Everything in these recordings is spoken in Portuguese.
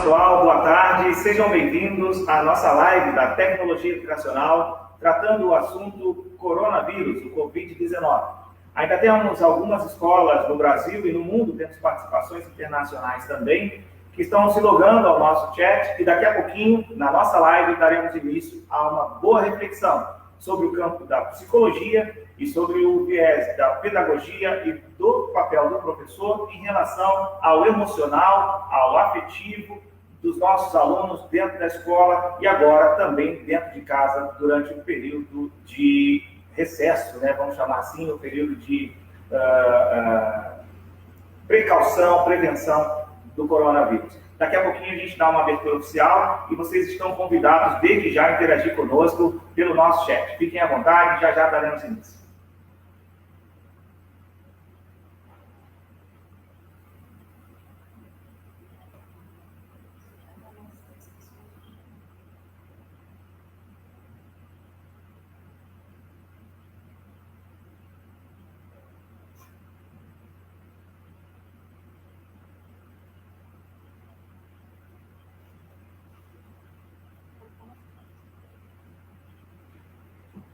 pessoal, boa tarde, sejam bem-vindos à nossa live da Tecnologia Educacional, tratando o assunto coronavírus, o Covid-19. Ainda temos algumas escolas no Brasil e no mundo, temos participações internacionais também, que estão se logando ao nosso chat, e daqui a pouquinho, na nossa live, daremos início a uma boa reflexão sobre o campo da psicologia e sobre o viés da pedagogia e do papel do professor em relação ao emocional, ao afetivo dos nossos alunos dentro da escola e agora também dentro de casa durante o período de recesso, né? Vamos chamar assim, o período de precaução, prevenção do coronavírus. Daqui a pouquinho a gente dá uma abertura oficial e vocês estão convidados desde já a interagir conosco pelo nosso chat. Fiquem à vontade, já daremos início.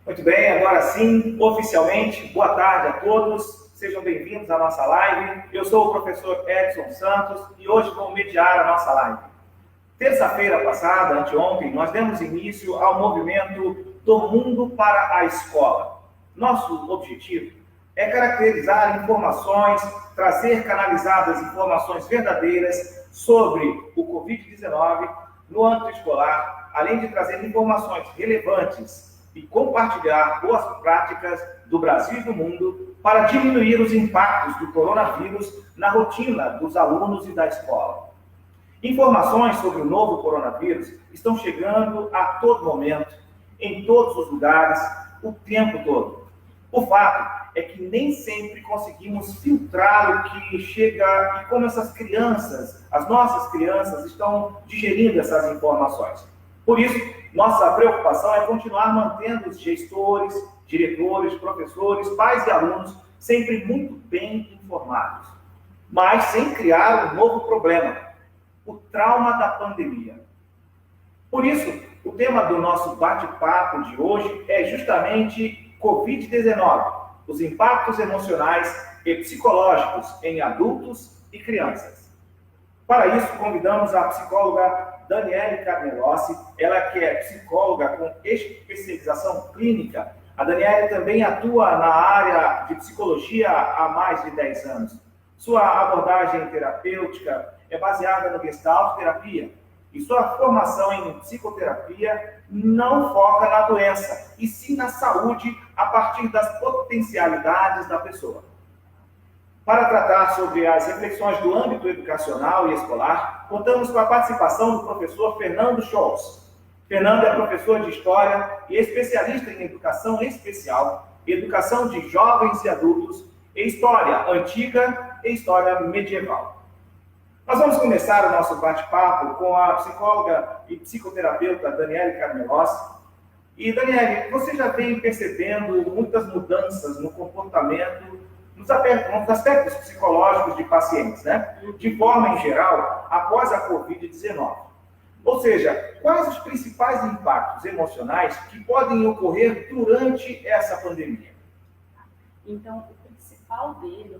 Muito bem, agora sim, oficialmente, boa tarde a todos, sejam bem-vindos à nossa live. Eu sou o professor Edson Santos e hoje vou mediar a nossa live. Terça-feira passada, anteontem, nós demos início ao movimento Do Mundo para a Escola. Nosso objetivo é caracterizar informações, trazer canalizadas informações verdadeiras sobre o Covid-19 no âmbito escolar, além de trazer informações relevantes e compartilhar boas práticas do Brasil e do mundo para diminuir os impactos do coronavírus na rotina dos alunos e da escola. Informações sobre o novo coronavírus estão chegando a todo momento, em todos os lugares, o tempo todo. O fato é que nem sempre conseguimos filtrar o que chega e como essas crianças, as nossas crianças, estão digerindo essas informações. Por isso, nossa preocupação é continuar mantendo os gestores, diretores, professores, pais e alunos sempre muito bem informados, mas sem criar um novo problema, o trauma da pandemia. Por isso, o tema do nosso bate-papo de hoje é justamente Covid-19, os impactos emocionais e psicológicos em adultos e crianças. Para isso, convidamos a psicóloga Daniele Carnelossi, ela que é psicóloga com especialização clínica. A Daniele também atua na área de psicologia há mais de 10 anos. Sua abordagem terapêutica é baseada no Gestalt terapia e sua formação em psicoterapia não foca na doença, e sim na saúde a partir das potencialidades da pessoa. Para tratar sobre as reflexões do âmbito educacional e escolar, contamos com a participação do professor Fernando Scholz. Fernando é professor de História e especialista em Educação Especial, Educação de Jovens e Adultos, e História Antiga e História Medieval. Nós vamos começar o nosso bate-papo com a psicóloga e psicoterapeuta Daniele Carnelossi. E, Daniele, você já vem percebendo muitas mudanças no comportamento nos aspectos psicológicos de pacientes, né? De forma em geral, após a Covid-19. Ou seja, quais os principais impactos emocionais que podem ocorrer durante essa pandemia? Então, o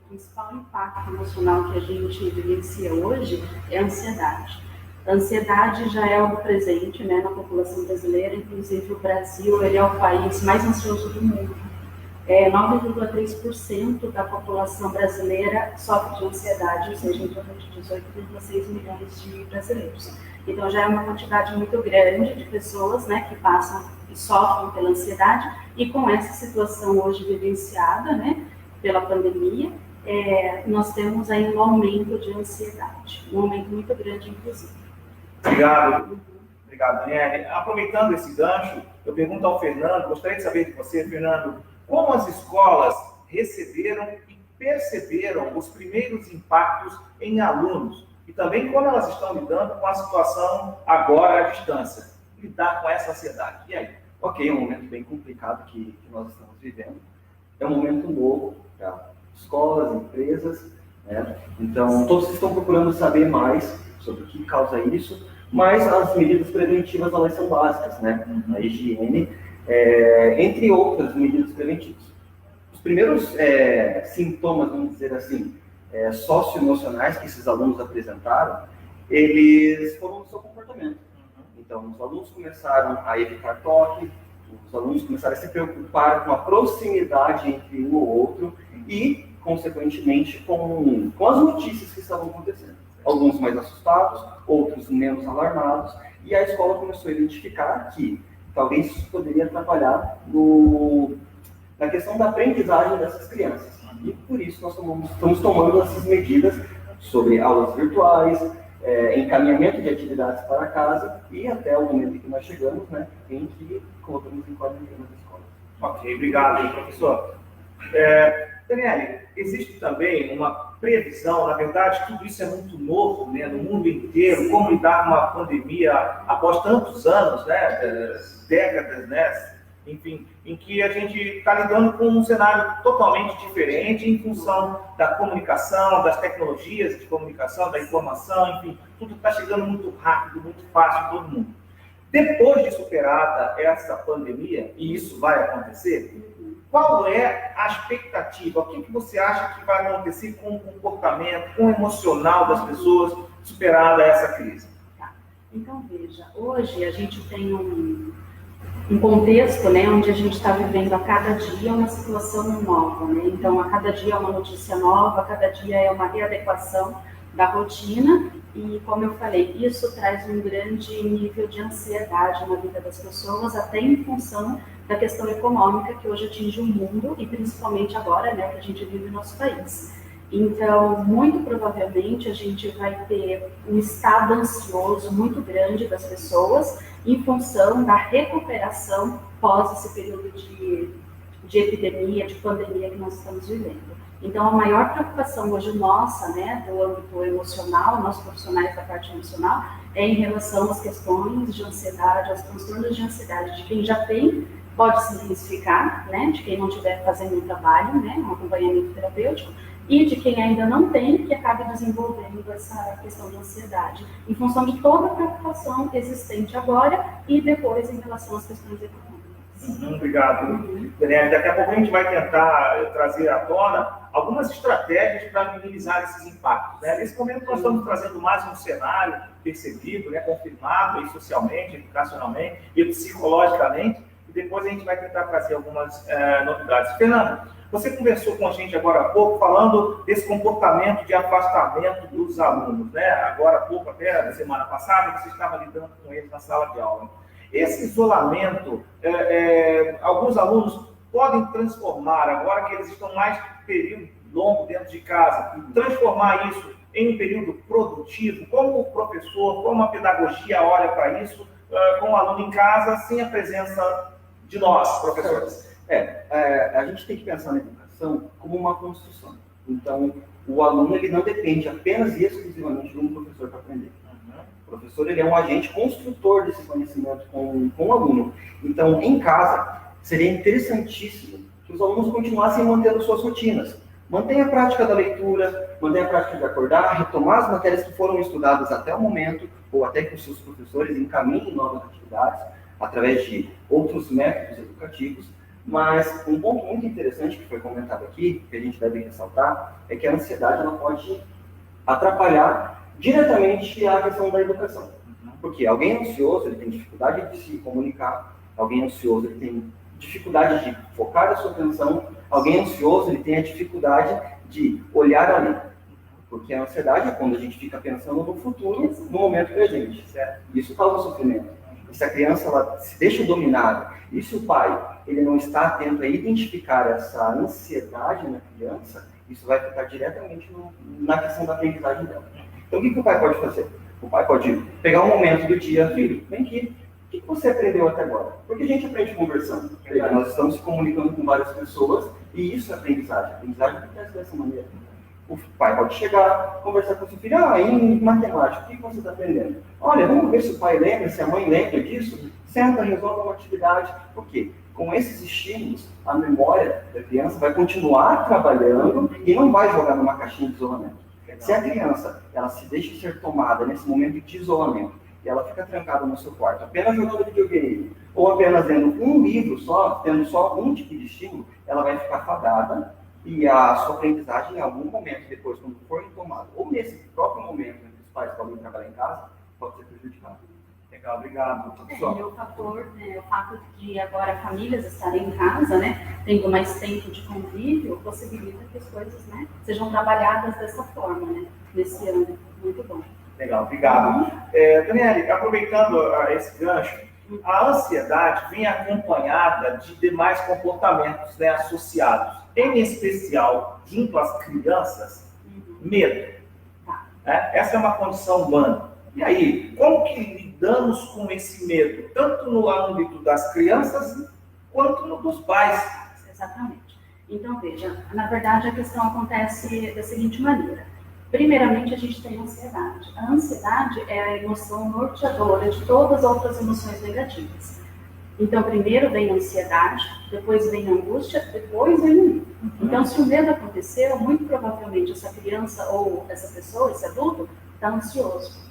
principal impacto emocional que a gente vivencia hoje é a ansiedade. A ansiedade já é algo presente, né, na população brasileira, inclusive o Brasil ele é o país mais ansioso do mundo. 9,3% da população brasileira sofre de ansiedade, ou seja, em torno de 18,6 milhões de brasileiros. Então já é uma quantidade muito grande de pessoas, né, que passam e sofrem pela ansiedade, e com essa situação hoje vivenciada, né, pela pandemia, nós temos aí um aumento de ansiedade, um aumento muito grande, inclusive. Obrigado, Daniele. Aproveitando esse gancho, eu pergunto ao Fernando, gostaria de saber de você, Fernando, como as escolas receberam e perceberam os primeiros impactos em alunos e também como elas estão lidando com a situação agora à distância, lidar com essa ansiedade. E aí? Ok, é um momento bem complicado que nós estamos vivendo. É um momento novo para escolas, empresas, né? Então todos estão procurando saber mais sobre o que causa isso, mas as medidas preventivas elas são básicas, né? A higiene, entre outras medidas preventivas. Os primeiros sintomas, vamos dizer assim, socioemocionais que esses alunos apresentaram, eles foram no seu comportamento. Então, os alunos começaram a evitar toque, os alunos começaram a se preocupar com a proximidade entre um ou outro e, consequentemente, com as notícias que estavam acontecendo. Alguns mais assustados, outros menos alarmados, e a escola começou a identificar que talvez isso poderia atrapalhar na questão da aprendizagem dessas crianças. E por isso nós estamos tomando essas medidas sobre aulas virtuais, encaminhamento de atividades para casa e até o momento que nós chegamos, né, em que colocamos em quarentena nas escolas. Ok, obrigado, professor. Daniele, existe também uma previsão, na verdade, tudo isso é muito novo, né, no mundo inteiro, como lidar com uma pandemia após tantos anos, né, décadas, né, enfim, em que a gente está lidando com um cenário totalmente diferente em função da comunicação, das tecnologias de comunicação, da informação, enfim, tudo está chegando muito rápido, muito fácil, todo mundo. Depois de superada essa pandemia, e isso vai acontecer, qual é a expectativa? O que você acha que vai acontecer com o comportamento, com o emocional das pessoas superada essa crise? Tá. Então, veja, hoje a gente tem um contexto, né, onde a gente está vivendo a cada dia uma situação nova, né? Então, a cada dia é uma notícia nova, a cada dia é uma readequação da rotina e, como eu falei, isso traz um grande nível de ansiedade na vida das pessoas, até em função da questão econômica que hoje atinge o mundo e principalmente agora, né, que a gente vive no nosso país. Então, muito provavelmente a gente vai ter um estado ansioso muito grande das pessoas em função da recuperação pós esse período de epidemia, de pandemia que nós estamos vivendo. Então, a maior preocupação hoje nossa, né, do âmbito emocional, nós profissionais da parte emocional, é em relação às questões de ansiedade, aos transtornos de ansiedade de quem já tem, pode se intensificar, né, de quem não estiver fazendo um trabalho, né, um acompanhamento terapêutico, e de quem ainda não tem, que acabe desenvolvendo essa questão de ansiedade, em função de toda a preocupação existente agora e depois em relação às questões econômicas. Obrigado, Daniela. Daqui a pouco a gente vai tentar trazer à tona algumas estratégias para minimizar esses impactos, né? Nesse momento nós estamos trazendo mais um cenário percebido, né, confirmado aí, socialmente, educacionalmente e psicologicamente, e depois a gente vai tentar trazer algumas novidades. Fernando, você conversou com a gente agora há pouco, falando desse comportamento de afastamento dos alunos, né? Agora há pouco, até na semana passada, você estava lidando com eles na sala de aula. Esse isolamento, alguns alunos podem transformar, agora que eles estão mais período longo dentro de casa, transformar isso em um período produtivo. Como o professor, como a pedagogia olha para isso, com o aluno em casa, sem a presença de nós, professores? A gente tem que pensar na educação como uma construção. Então, o aluno ele não depende apenas e exclusivamente de um professor para aprender. O professor ele é um agente construtor desse conhecimento com o aluno. Então, em casa, seria interessantíssimo que os alunos continuassem mantendo suas rotinas. Mantenha a prática da leitura, mantenha a prática de acordar, retomar as matérias que foram estudadas até o momento, ou até que os seus professores encaminhem novas atividades, através de outros métodos educativos. Mas um ponto muito interessante que foi comentado aqui, que a gente deve ressaltar, é que a ansiedade ela pode atrapalhar diretamente a questão da educação. Porque alguém ansioso, ele tem dificuldade de se comunicar, alguém ansioso, ele tem dificuldade de focar a sua atenção, alguém ansioso, ele tem a dificuldade de olhar além. Porque a ansiedade é quando a gente fica pensando no futuro, no momento presente. Certo? Isso causa sofrimento. E se a criança ela se deixa dominada, e se o pai ele não está atento a identificar essa ansiedade na criança, isso vai afetar diretamente na questão da aprendizagem dela. Então, o que o pai pode fazer? O pai pode pegar um momento do dia, filho, vem aqui, o que você aprendeu até agora? Porque a gente aprende conversando. Nós estamos se comunicando com várias pessoas e isso é aprendizagem. A aprendizagem acontece dessa maneira. O pai pode chegar, conversar com o seu filho, em matemática, o que você está aprendendo? Olha, vamos ver se o pai lembra, se a mãe lembra disso. Senta, resolve uma atividade. Por quê? Com esses estímulos, a memória da criança vai continuar trabalhando e não vai jogar numa caixinha de isolamento. Se a criança ela se deixa ser tomada nesse momento de isolamento, e ela fica trancada no seu quarto, apenas jogando videogame, ou apenas lendo um livro só, tendo só um tipo de estímulo, ela vai ficar fadada e a sua aprendizagem, em algum momento depois, quando for retomada, ou nesse próprio momento em que os pais podem trabalhar em casa, pode ser prejudicado. Legal, obrigado. E o fato de agora famílias estarem em casa, né, tendo mais tempo de convívio, possibilita que as coisas, né, sejam trabalhadas dessa forma, né, nesse ano. Muito bom. Legal, obrigado. Daniele, aproveitando esse gancho, a ansiedade vem acompanhada de demais comportamentos, né, associados, em especial, junto às crianças, medo. Essa é uma condição humana. E aí, como que lidamos com esse medo, tanto no âmbito das crianças, quanto no dos pais? Exatamente. Então, veja, na verdade a questão acontece da seguinte maneira. Primeiramente, a gente tem a ansiedade. A ansiedade é a emoção norteadora de todas as outras emoções negativas. Então, primeiro vem a ansiedade, depois vem a angústia, depois vem o medo. Então, se o medo aconteceu, muito provavelmente essa criança ou essa pessoa, esse adulto, está ansioso.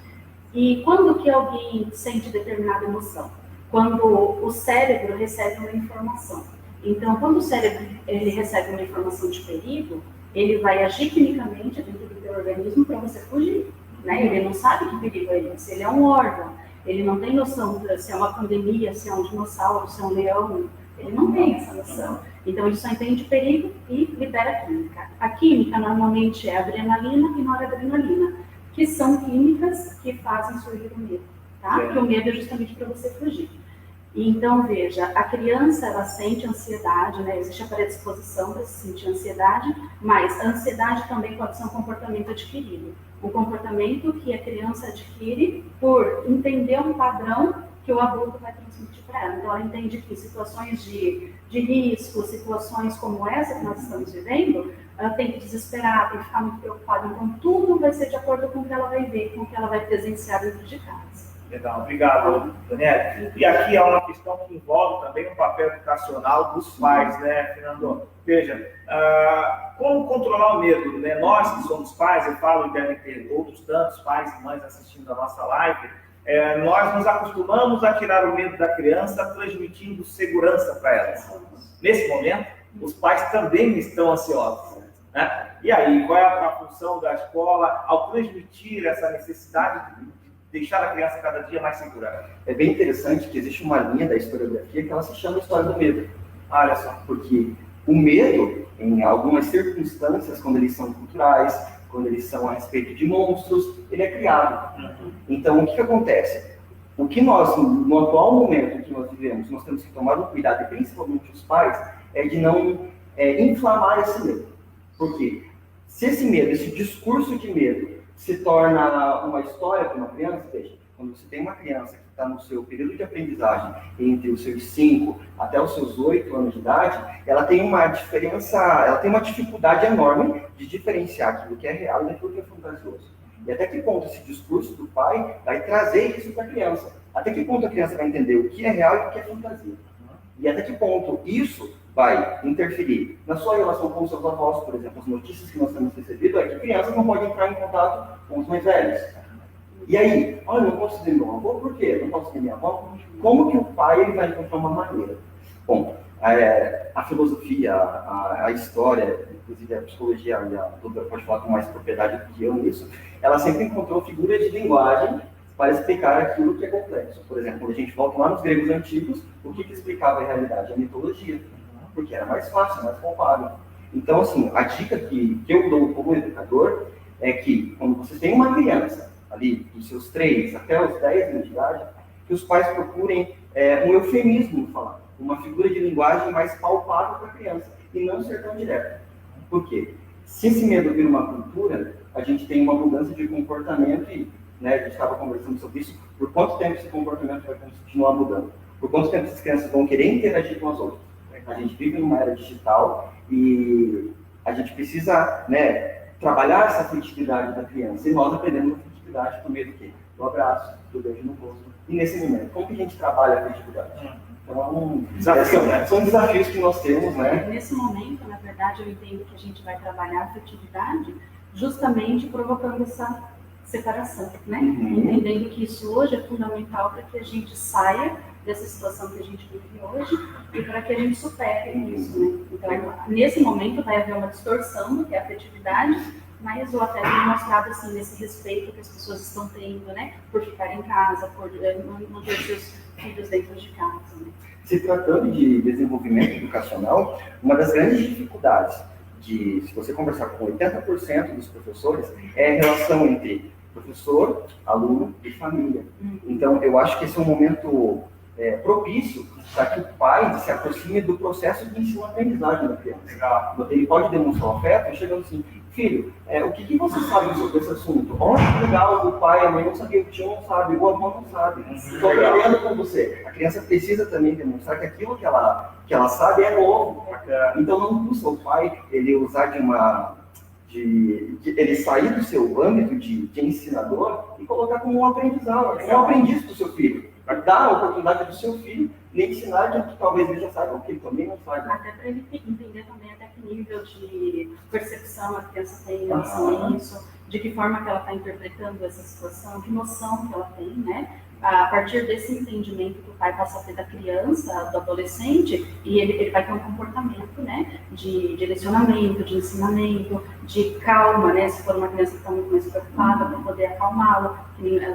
E quando que alguém sente determinada emoção? Quando o cérebro recebe uma informação. Então, quando o cérebro ele recebe uma informação de perigo, ele vai agir quimicamente dentro do teu organismo para você fugir, né? Ele não sabe que perigo é esse, ele é um órgão, ele não tem noção se é uma pandemia, se é um dinossauro, se é um leão, ele não tem essa noção. Então ele só entende perigo e libera química. A química normalmente é adrenalina e noradrenalina, que são químicas que fazem surgir o medo, tá? Porque o medo é justamente para você fugir. Então, veja, a criança, ela sente ansiedade, né? Existe a predisposição para se sentir ansiedade, mas a ansiedade também pode ser um comportamento adquirido. Um comportamento que a criança adquire por entender um padrão que o adulto vai transmitir para ela. Então, ela entende que situações de risco, situações como essa que nós estamos vivendo, ela tem que desesperar, tem que ficar muito preocupada. Então, tudo vai ser de acordo com o que ela vai ver, com o que ela vai presenciar dentro de casa. Legal, obrigado, Daniele. E aqui é uma questão que envolve também o papel educacional dos pais, né, Fernando? Veja, como controlar o medo, né? Nós que somos pais, eu falo e devem ter outros tantos pais e mães assistindo a nossa live, nós nos acostumamos a tirar o medo da criança, transmitindo segurança para elas. Nesse momento, os pais também estão ansiosos, né? E aí, qual é a função da escola ao transmitir essa necessidade de deixar a criança cada dia mais segura? É bem interessante que existe uma linha da historiografia que ela se chama História do Medo. Olha só, porque o medo, em algumas circunstâncias, quando eles são culturais, quando eles são a respeito de monstros, ele é criado. Então, o que acontece? O que nós, no atual momento que nós vivemos, nós temos que tomar um cuidado, e principalmente os pais, é de não inflamar esse medo. Por quê? Se esse medo, esse discurso de medo, se torna uma história para uma criança, veja, quando você tem uma criança que está no seu período de aprendizagem, entre os seus 5 até os seus 8 anos de idade, ela tem uma diferença, ela tem uma dificuldade enorme de diferenciar aquilo que é real daquilo que é fantasioso. E até que ponto esse discurso do pai vai trazer isso para a criança? Até que ponto a criança vai entender o que é real e o que é fantasia? E até que ponto isso vai interferir na sua relação com os seus avós, por exemplo, as notícias que nós temos recebido é que crianças não podem entrar em contato com os mais velhos. E aí, olha, não posso ver meu avô, por quê? Não posso ver minha avó? Como que o pai ele vai encontrar uma maneira? Bom, a filosofia, a história, inclusive a psicologia, e a Duda pode falar com mais propriedade do que eu nisso, ela sempre encontrou figuras de linguagem para explicar aquilo que é complexo. Por exemplo, quando a gente volta lá nos gregos antigos, o que explicava a realidade? A mitologia. Porque era mais fácil, mais palpável. Então, assim, a dica que eu dou como educador é que, quando você tem uma criança ali, dos seus 3 até os 10 anos de idade, que os pais procurem um eufemismo no falar, uma figura de linguagem mais palpável para a criança, e não ser tão direto. Por quê? Se esse medo vira uma cultura, a gente tem uma mudança de comportamento e, né, a gente estava conversando sobre isso, por quanto tempo esse comportamento vai continuar mudando? Por quanto tempo essas crianças vão querer interagir com as outras? A gente vive numa era digital e a gente precisa, né, trabalhar essa afetividade da criança. E nós aprendemos a afetividade por meio do quê? Do abraço, do beijo no rosto. E nesse momento, como que a gente trabalha a afetividade? Então, Desafio, né? são desafios que nós temos, né? Nesse momento, na verdade, eu entendo que a gente vai trabalhar a afetividade justamente provocando essa separação, né? Entendendo que isso hoje é fundamental para que a gente saia dessa situação que a gente vive hoje e para que a gente supere isso, né? Então, nesse momento vai haver uma distorção do que é a afetividade, mas o afeto é mostrado assim, nesse respeito que as pessoas estão tendo, né? Por ficar em casa, por manter seus filhos dentro de casa, né? Se tratando de desenvolvimento educacional, uma das grandes dificuldades se você conversar com 80% dos professores, é a relação entre professor, aluno e família. Então, eu acho que esse é um momento propício para que o pai se aproxime do processo de ensino-aprendizagem da criança. Ele pode demonstrar o afeto chegando assim, filho, o que você sabe sobre esse assunto? Olha que legal, o pai, a mãe não sabia, o tio não sabe, o avô não sabe. Estou aprendendo com você. A criança precisa também demonstrar que aquilo que ela sabe é novo. Então não custa o pai ele usar ele sair do seu âmbito de ensinador e colocar como um aprendizado. É um aprendiz para o seu filho. Dar a oportunidade do seu filho lhe ensinar de que talvez ele já saiba o que ele também não sabe. Até para ele entender também até que nível de percepção a criança tem em relação a isso, de que forma que ela está interpretando essa situação, que noção que ela tem, né? A partir desse entendimento que o pai passa a ter da criança, do adolescente, e ele vai ter um comportamento, né, de direcionamento, de ensinamento, de calma, né, se for uma criança que está muito mais preocupada, para poder acalmá-lo.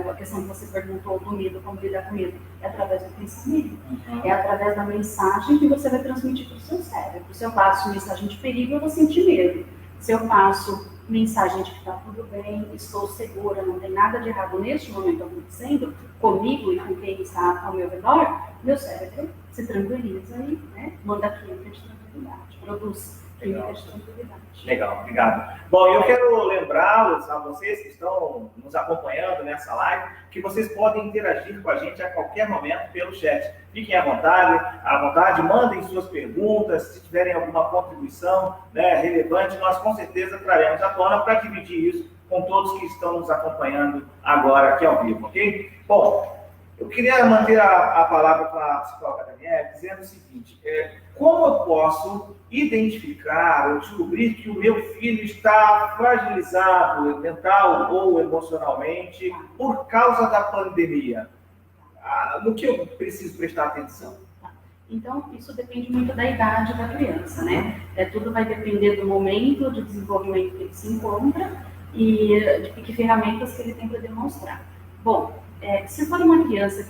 A questão que você perguntou do medo, como lidar com medo, é através do pensamento, é através da mensagem que você vai transmitir para o seu cérebro. Se eu passo mensagem de perigo, eu vou sentir medo. Se eu passo mensagem de que está tudo bem, estou segura, não tem nada de errado neste momento acontecendo, comigo e com quem está ao meu redor, meu cérebro se tranquiliza e, né, manda química de tranquilidade, produz química de tranquilidade. Legal, obrigado. Bom, eu quero lembrá-los, a vocês que estão nos acompanhando nessa live, que vocês podem interagir com a gente a qualquer momento pelo chat. Fiquem à vontade, mandem suas perguntas, se tiverem alguma contribuição, né, relevante, nós com certeza traremos à tona para dividir isso com todos que estão nos acompanhando agora aqui ao vivo, ok? Bom, eu queria manter a palavra com a psicóloga Daniela, dizendo o seguinte, como eu posso identificar ou descobrir que o meu filho está fragilizado mental ou emocionalmente por causa da pandemia? No que eu preciso prestar atenção? Então, isso depende muito da idade da criança, né? Tudo vai depender do momento de desenvolvimento que ele se encontra e de que ferramentas que ele tem para demonstrar. Bom, se for uma criança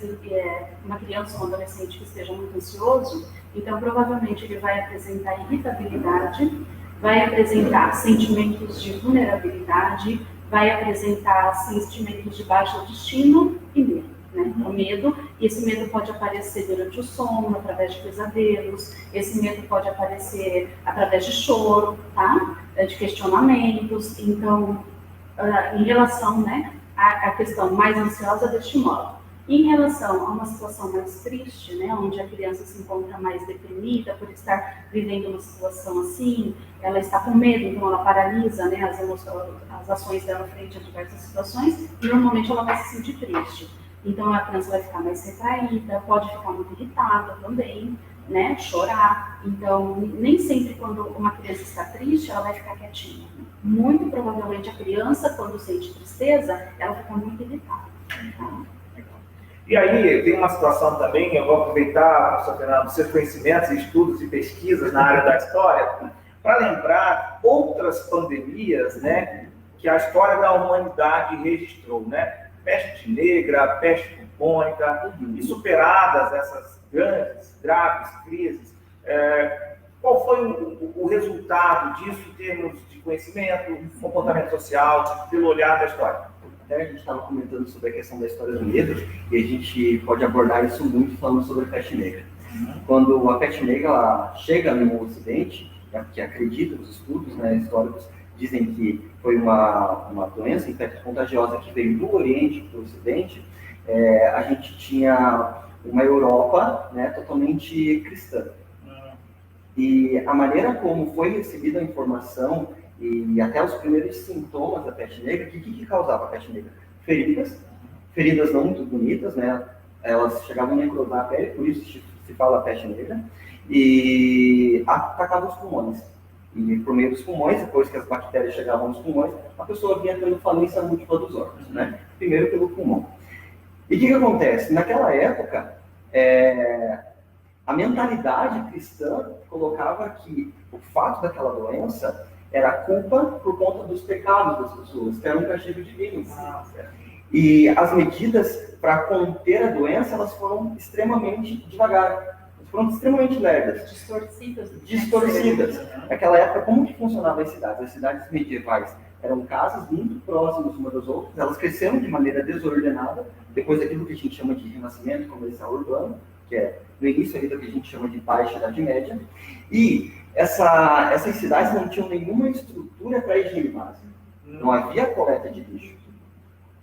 ou um adolescente que esteja muito ansioso, então provavelmente ele vai apresentar irritabilidade, vai apresentar sentimentos de vulnerabilidade, vai apresentar sentimentos de baixa autoestima e medo. Né? O medo, e esse medo pode aparecer durante o sono, através de pesadelos, esse medo pode aparecer através de choro, tá? De questionamentos. Então, em relação, né, à questão mais ansiosa deste modo. Em relação a uma situação mais triste, né, onde a criança se encontra mais deprimida por estar vivendo uma situação assim, ela está com medo, então ela paralisa, né, as ações dela frente a diversas situações, e normalmente ela vai se sentir triste. Então a criança vai ficar mais retraída, pode ficar muito irritada também, né, chorar. Então, nem sempre quando uma criança está triste, ela vai ficar quietinha. Muito provavelmente a criança, quando sente tristeza, ela fica muito irritada. E aí, tem uma situação também, eu vou aproveitar, professor Fernando, seus conhecimentos, estudos e pesquisas na área da história, para lembrar outras pandemias, né, que a história da humanidade registrou, né? Peste negra, peste bubônica, e superadas essas grandes, graves crises, qual foi o resultado disso em termos de conhecimento, comportamento social, pelo olhar da história? Até a gente estava comentando sobre a questão da história do medo, e a gente pode abordar isso muito falando sobre a peste negra. Quando a peste negra ela chega no Ocidente, que acredita os estudos, né, históricos, dizem que foi uma doença infecto-contagiosa que veio do Oriente para o Ocidente, a gente tinha uma Europa, né, totalmente cristã. E a maneira como foi recebida a informação e até os primeiros sintomas da peste negra, o que causava a peste negra? Feridas não muito bonitas, né? Elas chegavam a necrosar a pele, por isso se fala peste negra, e atacava os pulmões. E por meio dos pulmões, depois que as bactérias chegavam nos pulmões, a pessoa vinha tendo falência múltipla dos órgãos, né? Primeiro pelo pulmão. E o que acontece? Naquela época, a mentalidade cristã colocava que o fato daquela doença era culpa por conta dos pecados das pessoas, que era um castigo divino. E as medidas para conter a doença, elas foram extremamente devagar, foram extremamente lerdas. Distorcidas. Naquela época, como que funcionavam as cidades? As cidades medievais eram casas muito próximas umas das outras, elas cresceram de maneira desordenada, depois daquilo que a gente chama de renascimento comercial urbano, que é no início ali do que a gente chama de Baixa Idade Média, e essas cidades não tinham nenhuma estrutura para higiene básica. Não havia coleta de lixo.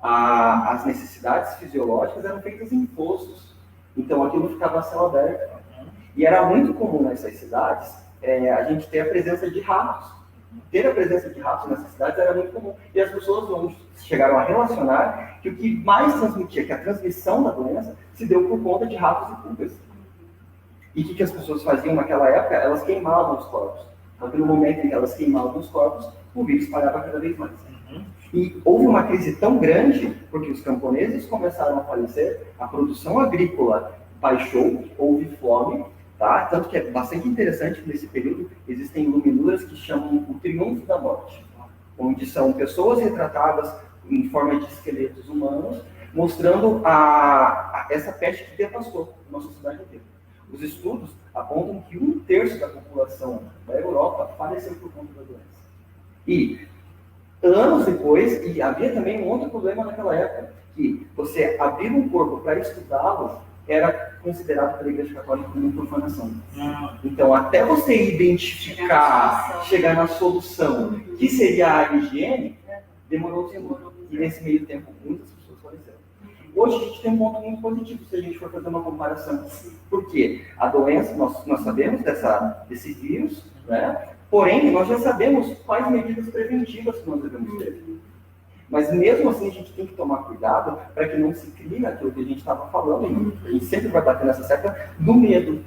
As necessidades fisiológicas eram feitas em poços, então aquilo ficava a céu aberto. E era muito comum nessas cidades a gente ter a presença de ratos. Ter a presença de ratos nessas cidades era muito comum. E as pessoas não chegaram a relacionar que o que mais transmitia, que a transmissão da doença, se deu por conta de ratos e pulgas. E o que as pessoas faziam naquela época? Elas queimavam os corpos. Então, pelo momento em que elas queimavam os corpos, o vírus espalhava cada vez mais. E houve uma crise tão grande, porque os camponeses começaram a falecer, a produção agrícola baixou, houve fome, tá? Tanto que é bastante interessante que nesse período existem iluminuras que chamam o triunfo da morte, onde são pessoas retratadas em forma de esqueletos humanos, mostrando essa peste que devastou uma sociedade inteira. Os estudos apontam que 1/3 da população da Europa faleceu por conta da doença. E anos depois, e havia também um outro problema naquela época, que você abrir um corpo para estudá-lo era considerado pela Igreja Católica como profanação. Então, até você identificar, chegar na solução, que seria a higiene, demorou-se muito. E nesse meio tempo, muitas pessoas faleceram. Hoje a gente tem um ponto muito positivo se a gente for fazer uma comparação. Porque a doença, nós sabemos desse vírus, né? Porém, nós já sabemos quais medidas preventivas que nós devemos ter. Mas mesmo assim, a gente tem que tomar cuidado para que não se crie aquilo que a gente estava falando. A gente sempre vai bater nessa certa do medo,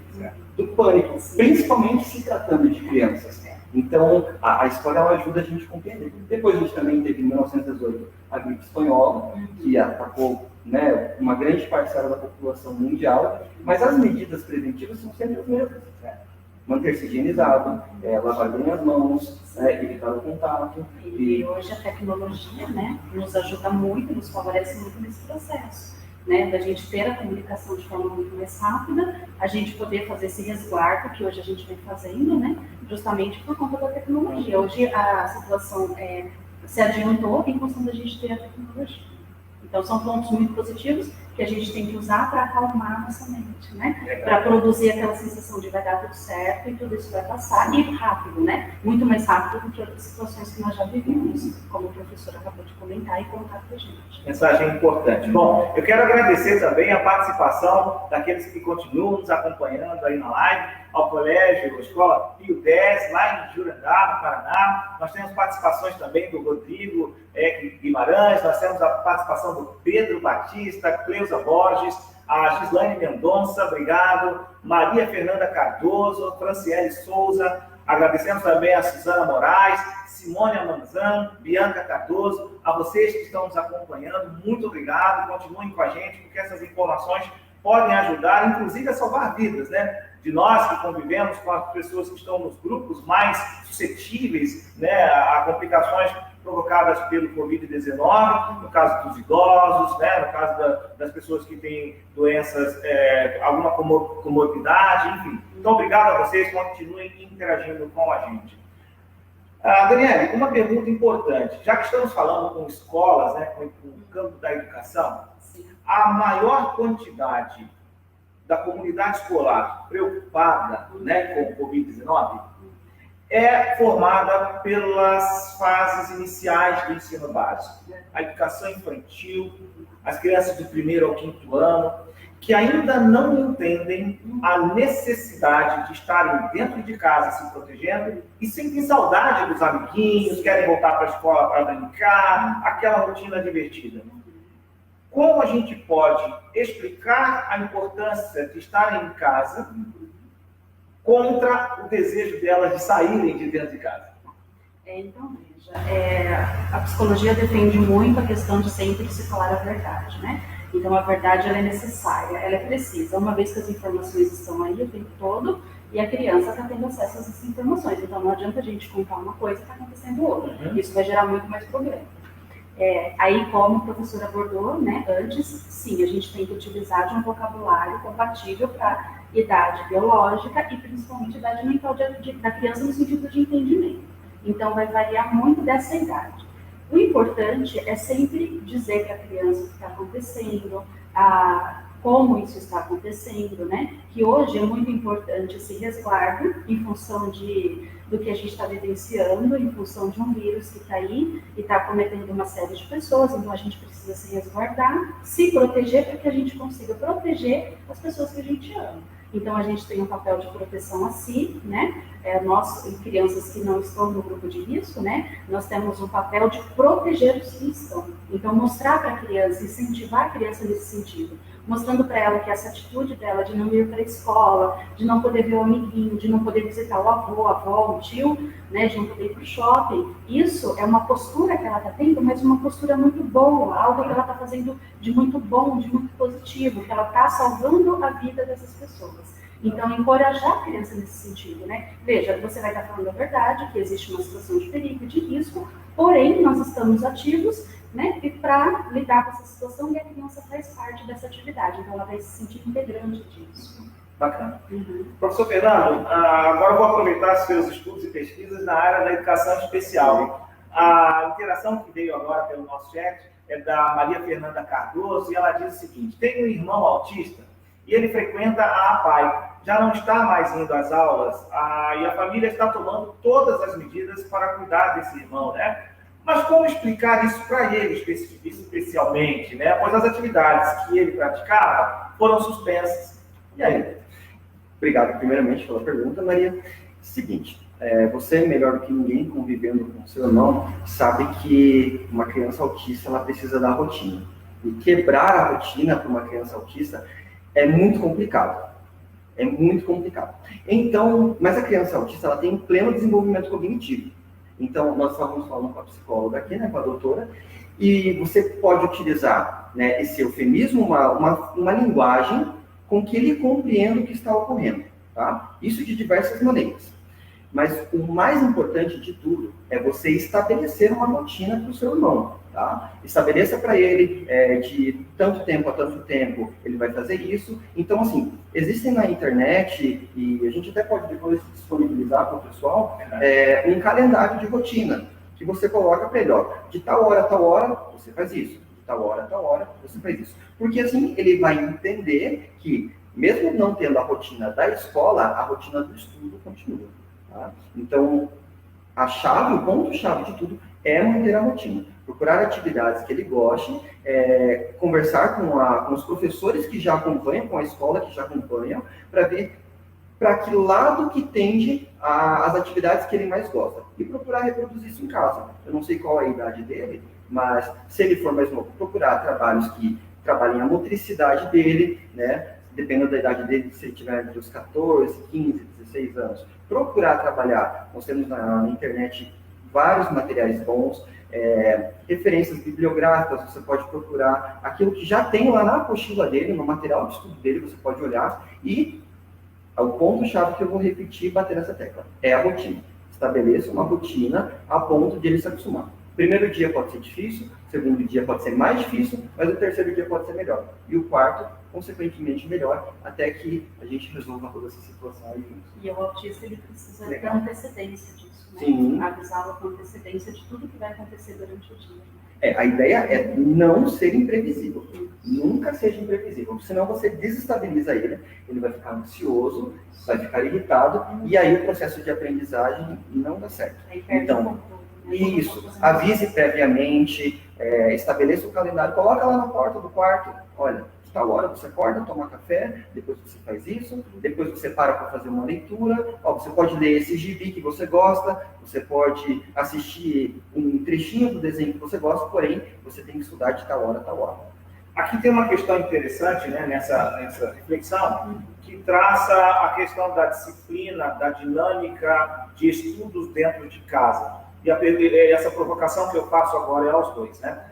do pânico, principalmente se tratando de crianças. Então, a história ela ajuda a gente a compreender. Depois a gente também teve, em 1918, a gripe espanhola, que atacou, né, uma grande parcela da população mundial, mas as medidas preventivas são sempre as mesmas. Manter-se higienizado, lavar bem as mãos, evitar o contato. E hoje a tecnologia, né, nos ajuda muito, nos favorece muito nesse processo, né, da gente ter a comunicação de forma muito mais rápida, a gente poder fazer esse resguardo que hoje a gente vem fazendo, né, justamente por conta da tecnologia. Hoje a situação se adiantou em função da gente ter a tecnologia. Então são pontos muito positivos que a gente tem que usar para acalmar a nossa mente, né? Para produzir aquela sensação de vai dar tudo certo e tudo isso vai passar, e rápido, né? Muito mais rápido do que outras situações que nós já vivemos, como o professor acabou de comentar e contar para a gente. Mensagem importante. Bom, eu quero agradecer também a participação daqueles que continuam nos acompanhando aí na live, ao colégio, à escola Pio X, lá em Jurandá, no Paraná. Nós temos participações também do Rodrigo Guimarães, nós temos a participação do Pedro Batista, Cleusa Borges, a Gislaine Mendonça, obrigado, Maria Fernanda Cardoso, Franciele Souza, agradecemos também a Suzana Moraes, Simone Amanzan, Bianca Cardoso, a vocês que estão nos acompanhando, muito obrigado, continuem com a gente, porque essas informações podem ajudar, inclusive, a salvar vidas, né? De nós que convivemos com as pessoas que estão nos grupos mais suscetíveis, né, a complicações provocadas pelo Covid-19, no caso dos idosos, né, no caso das pessoas que têm doenças, alguma comorbidade, enfim. Então, obrigado a vocês, continuem interagindo com a gente. Daniele, uma pergunta importante. Já que estamos falando com escolas, né, com o campo da educação, a maior quantidade da comunidade escolar preocupada, né, com o Covid-19 é formada pelas fases iniciais do ensino básico. A educação infantil, as crianças do 1º ao 5º ano, que ainda não entendem a necessidade de estarem dentro de casa se protegendo e sentem saudade dos amiguinhos, querem voltar para a escola para brincar, aquela rotina divertida. como a gente pode explicar a importância de estarem em casa contra o desejo delas de saírem de dentro de casa? Então, veja, a psicologia defende muito a questão de sempre se falar a verdade, né? Então, a verdade ela é necessária, ela é precisa, uma vez que as informações estão aí o tempo todo e a criança está tendo acesso a essas informações. Então, não adianta a gente contar uma coisa e está acontecendo outra. Isso vai gerar muito mais problema. Aí, como o professor abordou, né, antes, sim, a gente tem que utilizar de um vocabulário compatível para a idade biológica e principalmente a idade mental da criança no sentido de entendimento. Então, vai variar muito dessa idade. O importante é sempre dizer para a criança o que está acontecendo, como isso está acontecendo, né? Que hoje é muito importante esse resguardo em função do que a gente está vivenciando, em função de um vírus que está aí e está acometendo uma série de pessoas, então a gente precisa se resguardar, se proteger para que a gente consiga proteger as pessoas que a gente ama. Então, a gente tem um papel de proteção a si, né? Nós, crianças que não estão no grupo de risco, né? Nós temos um papel de proteger os que estão. Então, mostrar para a criança, incentivar a criança nesse sentido. Mostrando para ela que essa atitude dela de não ir para a escola, de não poder ver o amiguinho, de não poder visitar o avô, a avó, o tio, né? De não poder ir para o shopping. Isso é uma postura que ela está tendo, mas uma postura muito boa, algo que ela está fazendo de muito bom, de muito positivo, que ela está salvando a vida dessas pessoas. Então, encorajar a criança nesse sentido, né? Veja, você vai estar falando a verdade, que existe uma situação de perigo, de risco, porém, nós estamos ativos, né? E para lidar com essa situação, e a criança faz parte dessa atividade, então ela vai se sentir integrante disso. Bacana. Professor Fernando, agora eu vou aproveitar os seus estudos e pesquisas na área da educação especial. A interação que veio agora pelo nosso chat é da Maria Fernanda Cardoso, e ela diz o seguinte: tem um irmão autista e ele frequenta a APAE, já não está mais indo às aulas, e a família está tomando todas as medidas para cuidar desse irmão, né? Mas como explicar isso para ele especialmente, né? Pois as atividades que ele praticava foram suspensas. E aí? Obrigado, primeiramente, pela pergunta, Maria. Seguinte, você, melhor do que ninguém, convivendo com seu irmão, sabe que uma criança autista ela precisa da rotina. E quebrar a rotina para uma criança autista é muito complicado. É muito complicado. Então, mas a criança autista ela tem um pleno desenvolvimento cognitivo. Então, nós estávamos falando com a psicóloga aqui, né, com a doutora, e você pode utilizar, né, esse eufemismo, uma linguagem com que ele compreenda o que está ocorrendo, tá? Isso de diversas maneiras. Mas o mais importante de tudo é você estabelecer uma rotina para o seu irmão, tá? Estabeleça para ele de tanto tempo a tanto tempo ele vai fazer isso. Então, assim, existem na internet, e a gente até pode depois disponibilizar para o pessoal, um calendário de rotina, que você coloca para ele, ó, de tal hora a tal hora você faz isso, de tal hora a tal hora você faz isso. Porque assim ele vai entender que, mesmo não tendo a rotina da escola, a rotina do estudo continua. Tá? Então, o ponto-chave de tudo é manter a rotina. Procurar atividades que ele goste, conversar com os professores que já acompanham, com a escola que já acompanham, para ver para que lado que tende as atividades que ele mais gosta. E procurar reproduzir isso em casa. Eu não sei qual é a idade dele, mas se ele for mais novo, procurar trabalhos que trabalhem a motricidade dele, né? Dependendo da idade dele, se ele tiver entre os 14, 15, 16 anos. Procurar trabalhar. Nós temos na internet vários materiais bons, referências bibliográficas, você pode procurar aquilo que já tem lá na apostila dele, no material de estudo dele, você pode olhar, e o ponto-chave que eu vou repetir e bater nessa tecla é a rotina. Estabeleça uma rotina a ponto de ele se acostumar. Primeiro dia pode ser difícil, segundo dia pode ser mais difícil, mas o terceiro dia pode ser melhor. E o quarto, consequentemente, melhor, até que a gente resolva toda essa situação aí juntos. E o autista, ele precisa ter antecedência disso, né? Sim. Avisá-lo com antecedência de tudo que vai acontecer durante o dia. A ideia é não ser imprevisível. Nunca seja imprevisível, senão você desestabiliza ele, ele vai ficar ansioso, vai ficar irritado, e aí o processo de aprendizagem não dá certo. Então, isso, avise previamente, estabeleça o calendário, coloca lá na porta do quarto, olha, tal hora você acorda, toma café, depois você faz isso, depois você para fazer uma leitura, você pode ler esse gibi que você gosta, você pode assistir um trechinho do desenho que você gosta, porém, você tem que estudar de tal hora a tal hora. Aqui tem uma questão interessante, né, nessa reflexão, que traça a questão da disciplina, da dinâmica de estudos dentro de casa. E essa provocação que eu faço agora é aos dois, né?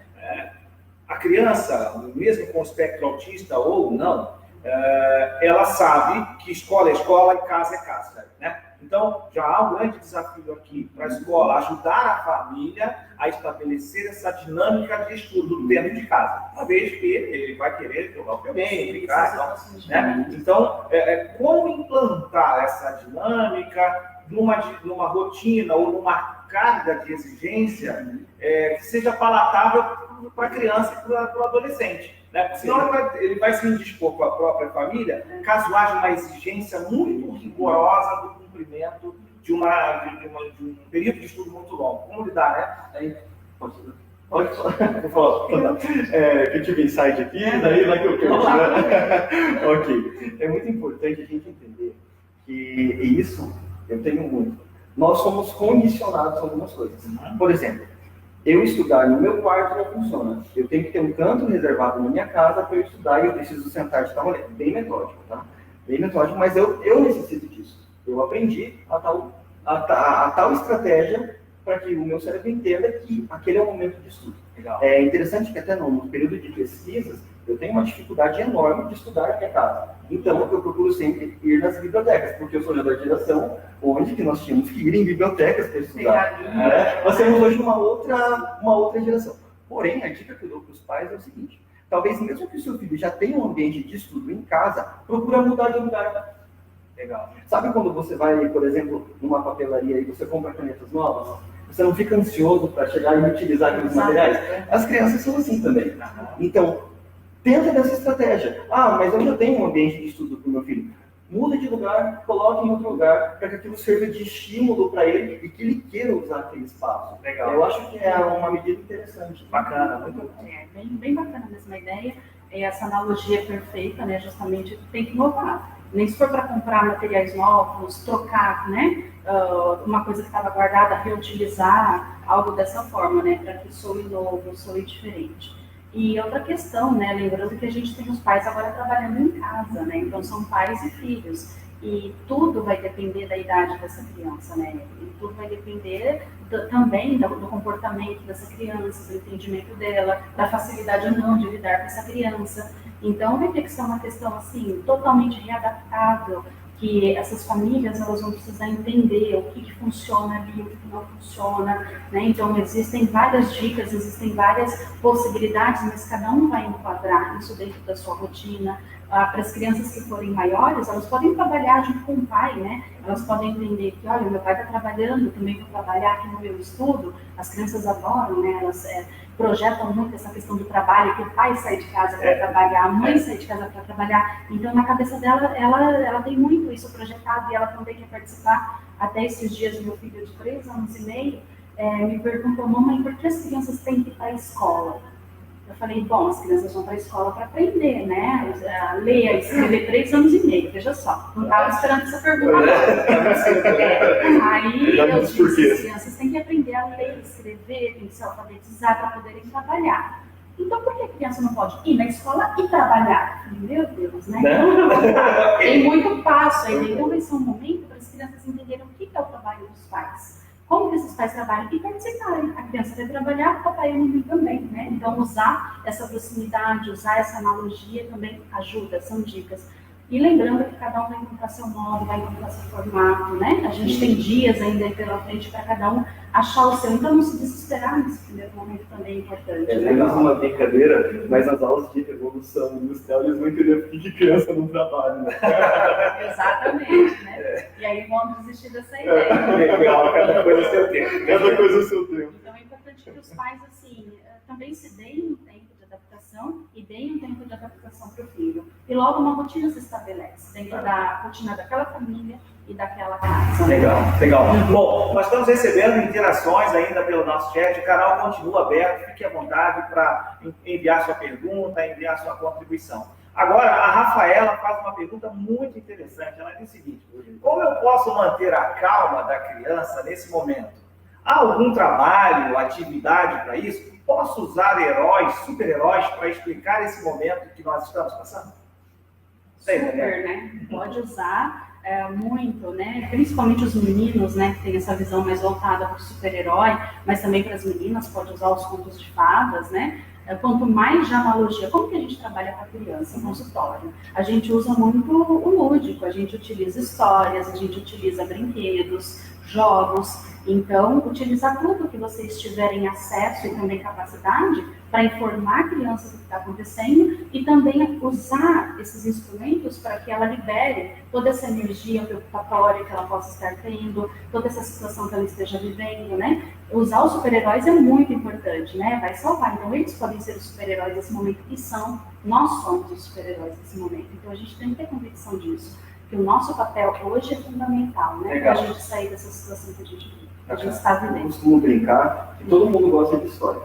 A criança, mesmo com espectro autista ou não, ela sabe que escola é escola e casa é casa, né? Então, já há um grande desafio aqui para a escola ajudar a família a estabelecer essa dinâmica de estudo dentro de casa. Uma vez que ele vai querer jogar o videogame, brincar, né? Então, como implantar essa dinâmica numa rotina ou numa carga de exigência que seja palatável para a criança e para o adolescente. Né? Porque senão ele vai se indispor com a própria família caso haja uma exigência muito rigorosa do cumprimento de um período de estudo muito longo. Como lidar, né? Pode falar. Que eu tive insight aqui, daí vai que eu quero. Ok. É muito importante a gente entender que isso eu tenho muito. Nós somos condicionados a algumas coisas. Por exemplo, eu estudar no meu quarto não funciona. Eu tenho que ter um canto reservado na minha casa para eu estudar e eu preciso sentar de tal maneira. Bem metódico, tá? Bem metódico, mas eu necessito disso. Eu aprendi a tal estratégia para que o meu cérebro entenda que aquele é o momento de estudo. Legal. É interessante que até no período de pesquisas, eu tenho uma dificuldade enorme de estudar na minha casa. Então, eu procuro sempre ir nas bibliotecas, porque eu sou da geração onde que nós tínhamos que ir em bibliotecas para estudar. Nós temos hoje uma outra geração. Porém, a dica que eu dou para os pais é o seguinte: talvez mesmo que o seu filho já tenha um ambiente de estudo em casa, procura mudar de lugar. Legal. Sabe quando você vai, por exemplo, numa papelaria e você compra canetas novas? Você não fica ansioso para chegar e utilizar aqueles materiais? As crianças são assim também. Então, tenta dessa estratégia. Mas eu já tenho um ambiente de estudo para o meu filho. Muda de lugar, coloque em outro lugar, para que aquilo sirva de estímulo para ele e que ele queira usar aquele espaço. Legal. Eu acho que é uma medida interessante. Bacana, muito bom. Bem bacana mesmo a ideia. Essa analogia perfeita, né? Justamente tem que inovar. Nem se for para comprar materiais novos, trocar, né? Uma coisa que estava guardada, reutilizar, algo dessa forma, né? Para que soe novo, soe diferente. E outra questão, né? Lembrando que a gente tem os pais agora trabalhando em casa, né? Então são pais e filhos. E tudo vai depender da idade dessa criança, né? E tudo vai depender também do comportamento dessa criança, do entendimento dela, da facilidade ou não de lidar com essa criança. Então vai ter que ser uma questão assim, totalmente readaptável, que essas famílias elas vão precisar entender o que funciona ali, o que não funciona, né? Então existem várias dicas, existem várias possibilidades, mas cada um vai enquadrar isso dentro da sua rotina. Para as crianças que forem maiores, elas podem trabalhar junto com o pai, né? Elas podem entender que, olha, meu pai está trabalhando, também vou trabalhar aqui no meu estudo. As crianças adoram, né? Elas projetam muito essa questão do trabalho, que o pai sai de casa para trabalhar, a mãe sai de casa para trabalhar. Então, na cabeça dela, ela tem muito isso projetado e ela também quer participar. Até esses dias, meu filho de 3 anos e meio me perguntou: mamãe, por que as crianças têm que ir para a escola? Eu falei: bom, as crianças vão para a escola para aprender, né? Ler, escrever 3 anos e meio, veja só. Não estava esperando essa pergunta. Aí eu disse: as crianças têm que aprender a ler, escrever, tem que se alfabetizar para poderem trabalhar. Então, por que a criança não pode ir na escola e trabalhar? Eu falei: meu Deus, né? Então, tem muito passo aí. Então, vai ser um momento para as crianças entenderem o que é o trabalho dos pais. Como que esses pais trabalham e participarem. A criança vai trabalhar, o papai e a mamãe também, né? Então, usar essa proximidade, usar essa analogia também ajuda, são dicas. E lembrando que cada um vai encontrar seu modo, vai encontrar seu formato, né? A gente tem dias ainda pela frente para cada um achar o seu. Então, não se desesperar nesse primeiro momento também é importante. É menos uma brincadeira, mas nas aulas de evolução industrial eles vão entender por que criança não trabalha, né? Exatamente, né? E aí vão desistir dessa ideia. Legal, cada coisa seu tempo. Cada coisa seu tempo. Então, é importante que os pais, assim, também se deem um tempo de adaptação e deem um tempo de adaptação para o filho. E logo uma rotina se estabelece dentro da rotina daquela família e daquela casa. Legal, legal. Bom, nós estamos recebendo interações ainda pelo nosso chat, o canal continua aberto, fique à vontade para enviar sua pergunta, enviar sua contribuição. Agora, a Rafaela faz uma pergunta muito interessante, ela diz o seguinte: como eu posso manter a calma da criança nesse momento? Há algum trabalho, atividade para isso? Posso usar heróis, super-heróis, para explicar esse momento que nós estamos passando? Super, né? Pode usar muito, né? Principalmente os meninos, né? Que tem essa visão mais voltada para o super-herói, mas também para as meninas, pode usar os contos de fadas, né? Quanto mais analogia, como que a gente trabalha com a criança em consultório? A gente usa muito o lúdico, a gente utiliza histórias, a gente utiliza brinquedos, jogos. Então, utilizar tudo que vocês tiverem acesso e também capacidade para informar a criança do que está acontecendo e também usar esses instrumentos para que ela libere toda essa energia preocupatória que ela possa estar tendo, toda essa situação que ela esteja vivendo, né? Usar os super-heróis é muito importante, né? Vai salvar. Então, eles podem ser os super-heróis desse momento e nós somos os super-heróis desse momento. Então, a gente tem que ter convicção disso, que o nosso papel hoje é fundamental, né? Para a gente sair dessa situação que a gente vive. A gente está vivendo. Eu costumo brincar que todo mundo gosta de história.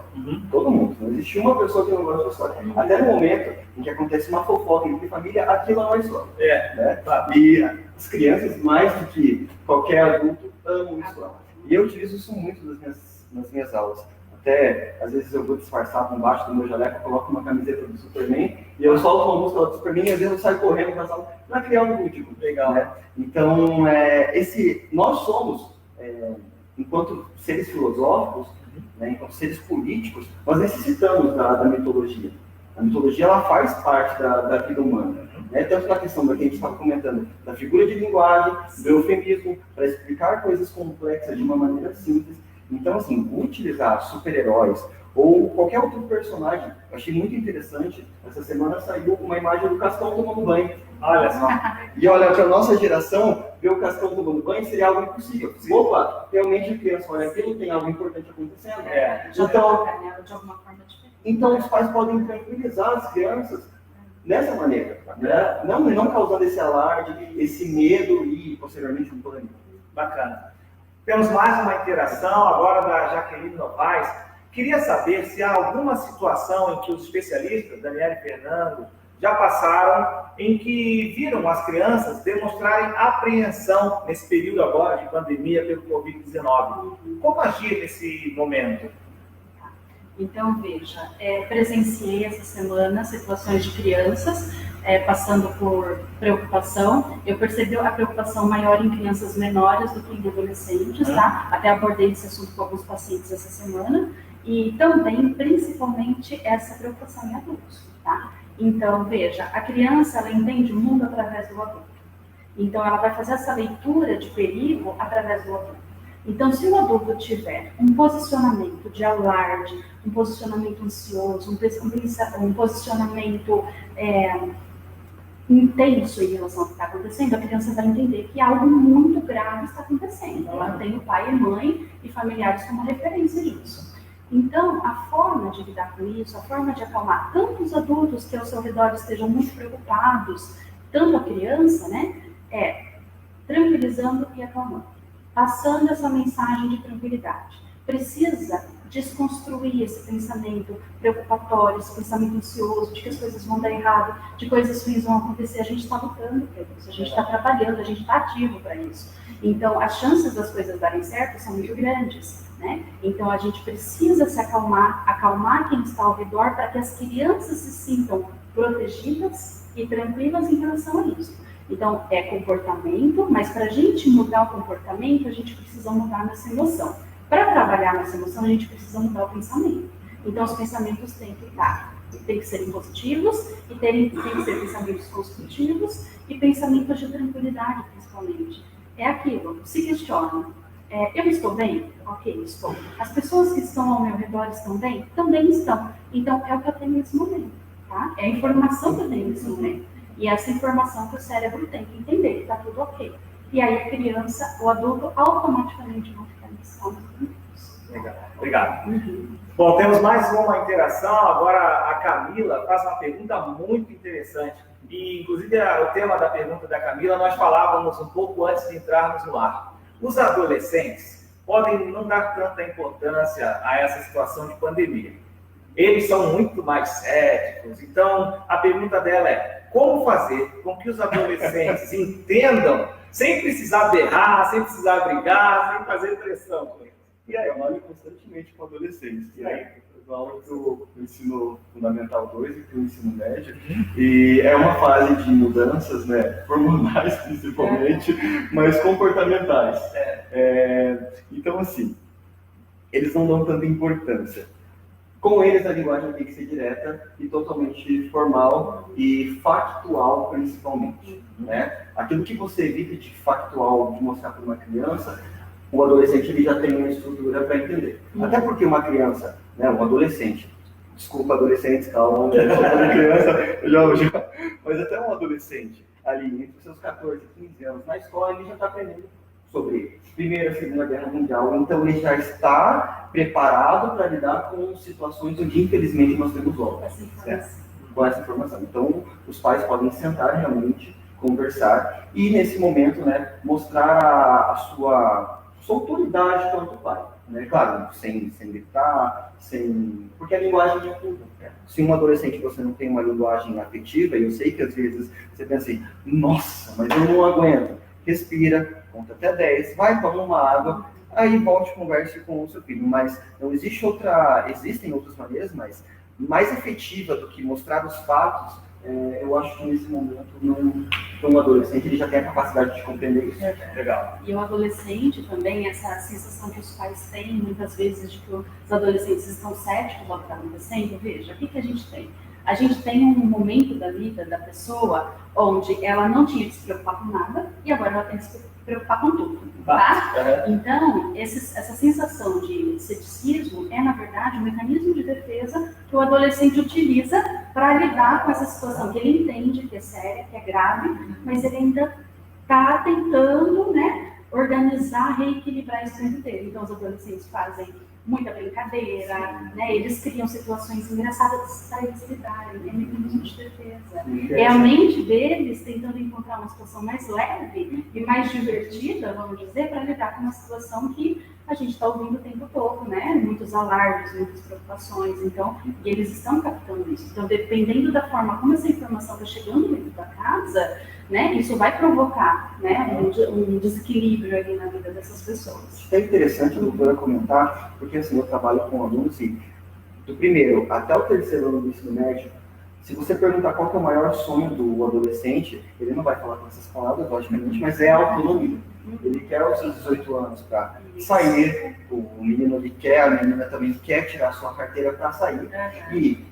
Todo mundo. Não existe uma pessoa que não gosta de história. Até no momento em que acontece uma fofoca entre família, aquilo não é história. Né? E as crianças, mais do que qualquer adulto, amam história. E eu utilizo isso muito nas minhas aulas. Até, às vezes, eu vou disfarçar por baixo do meu jaleco, coloco uma camiseta do Superman, e eu solto uma música do Superman, e às vezes eu saio correndo para a sala para criar um lúdico. Legal. Né? Então, nós somos... enquanto seres filosóficos, né, enquanto seres políticos, nós necessitamos da mitologia. A mitologia ela faz parte da vida humana. Né? Tanto na questão da que a gente estava comentando, da figura de linguagem, do eufemismo, para explicar coisas complexas de uma maneira simples. Então, assim, utilizar super-heróis ou qualquer outro personagem, eu achei muito interessante. Essa semana saiu uma imagem do Cascão tomando banho. Olha só. E olha, para a nossa geração, ver o Cascão tomando banho seria algo impossível. Opa, realmente a criança olha aquilo, tem algo importante acontecendo. Então os pais podem tranquilizar as crianças dessa maneira. Né? Não causando esse alarde, esse medo e posteriormente um problema. Bacana. Temos mais uma interação agora da Jaqueline Novaes. Queria saber se há alguma situação em que os especialistas, Daniela e Fernando, já passaram em que viram as crianças demonstrarem apreensão nesse período agora de pandemia pelo Covid-19. Como agir nesse momento? Então, veja, presenciei essa semana situações de crianças passando por preocupação. Eu percebi a preocupação maior em crianças menores do que em adolescentes, tá? Até abordei esse assunto com alguns pacientes essa semana. E também, principalmente, essa preocupação em adultos, tá? Então, veja, a criança, ela entende o mundo através do adulto. Então, ela vai fazer essa leitura de perigo através do adulto. Então, se o adulto tiver um posicionamento de alarde, um posicionamento ansioso, um posicionamento intenso em relação ao que está acontecendo, a criança vai entender que algo muito grave está acontecendo. Ela tem o pai e mãe e familiares como referência disso. Então, a forma de lidar com isso, a forma de acalmar tanto os adultos que ao seu redor estejam muito preocupados, tanto a criança, né, tranquilizando e acalmando, passando essa mensagem de tranquilidade. Precisa desconstruir esse pensamento preocupatório, esse pensamento ansioso, de que as coisas vão dar errado, de coisas ruins vão acontecer. A gente está lutando para isso, a gente está trabalhando, a gente está ativo para isso. Então, as chances das coisas darem certo são muito grandes, né? Então, a gente precisa se acalmar quem está ao redor para que as crianças se sintam protegidas e tranquilas em relação a isso. Então, é comportamento, mas para a gente mudar o comportamento, a gente precisa mudar nossa emoção. Para trabalhar nossa emoção, a gente precisa mudar o pensamento. Então, os pensamentos têm que serem positivos e tem que ser pensamentos construtivos e pensamentos de tranquilidade, principalmente. É aquilo, se questiona. Eu estou bem? Ok, estou. As pessoas que estão ao meu redor estão bem? Também estão. Então, é o que eu tenho nesse momento, tá? É a informação que eu tenho nesse momento. E essa informação que o cérebro tem que entender que está tudo ok. E aí a criança, o adulto, automaticamente vão ficar nesse estado. Legal, obrigado. Bom, temos mais uma interação. Agora a Camila faz uma pergunta muito interessante. E, inclusive, o tema da pergunta da Camila, nós falávamos um pouco antes de entrarmos no ar. Os adolescentes podem não dar tanta importância a essa situação de pandemia. Eles são muito mais céticos. Então, a pergunta dela é: como fazer com que os adolescentes entendam, sem precisar berrar, sem precisar brigar, sem fazer pressão com eles? E aí, eu olho constantemente com adolescentes. E aí, eu dou aula do ensino fundamental 2 e do ensino médio. E é uma fase de mudanças, né? Hormonais, principalmente, mas comportamentais. Então, assim, eles não dão tanta importância. Com eles, a linguagem tem que ser direta e totalmente formal e factual, principalmente. Né? Aquilo que você evita de factual, de mostrar para uma criança, o adolescente ele já tem uma estrutura para entender. Até porque uma criança, né, um adolescente, desculpa adolescentes, calma, eu sou uma criança, mas até um adolescente ali entre os seus 14 e 15 anos na escola, ele já está aprendendo sobre Primeira e Segunda Guerra Mundial, então ele já está preparado para lidar com situações onde infelizmente nós temos obras, com essa informação. Então os pais podem sentar realmente, conversar e nesse momento, né, mostrar a sua autoridade quanto pai, né? Claro, sem gritar, porque a linguagem é tudo. Se um adolescente você não tem uma linguagem afetiva, e eu sei que às vezes você pensa assim, nossa, mas eu não aguento. Respira, conta até 10, vai tomar uma água, aí volte e converse com o seu filho. Mas não existe existem outras maneiras, mas mais efetiva do que mostrar os fatos, eu acho que nesse momento um adolescente ele já tem a capacidade de compreender isso. Legal. E o adolescente também, essa sensação que os pais têm muitas vezes de que os adolescentes estão céticos ao que está acontecendo. Veja, o que a gente tem? A gente tem um momento da vida da pessoa onde ela não tinha que se preocupar com nada e agora ela tem que se preocupar com tudo, tá? Então, essa sensação de ceticismo é, na verdade, um mecanismo de defesa que o adolescente utiliza para lidar com essa situação que ele entende que é séria, que é grave, mas ele ainda está tentando, né, organizar, reequilibrar esse tempo inteiro. Então, os adolescentes fazem muita brincadeira, né? Eles criam situações engraçadas para eles lidarem, é mecanismo de defesa. É a mente deles tentando encontrar uma situação mais leve e mais divertida, vamos dizer, para lidar com uma situação que a gente está ouvindo o tempo todo, né? Muitos alarmes, muitas preocupações, então, e eles estão captando isso. Então, dependendo da forma como essa informação está chegando dentro da casa, né, isso vai provocar, né, um desequilíbrio ali na vida dessas pessoas. É interessante a doutora comentar, porque assim, eu trabalho com alunos assim, do primeiro até o terceiro ano do ensino médio. Se você perguntar qual que é o maior sonho do adolescente, ele não vai falar com essas palavras, logicamente, mas é a autonomia. Ele quer os seus 18 anos para sair, o menino ele quer, a menina também quer tirar a sua carteira para sair. E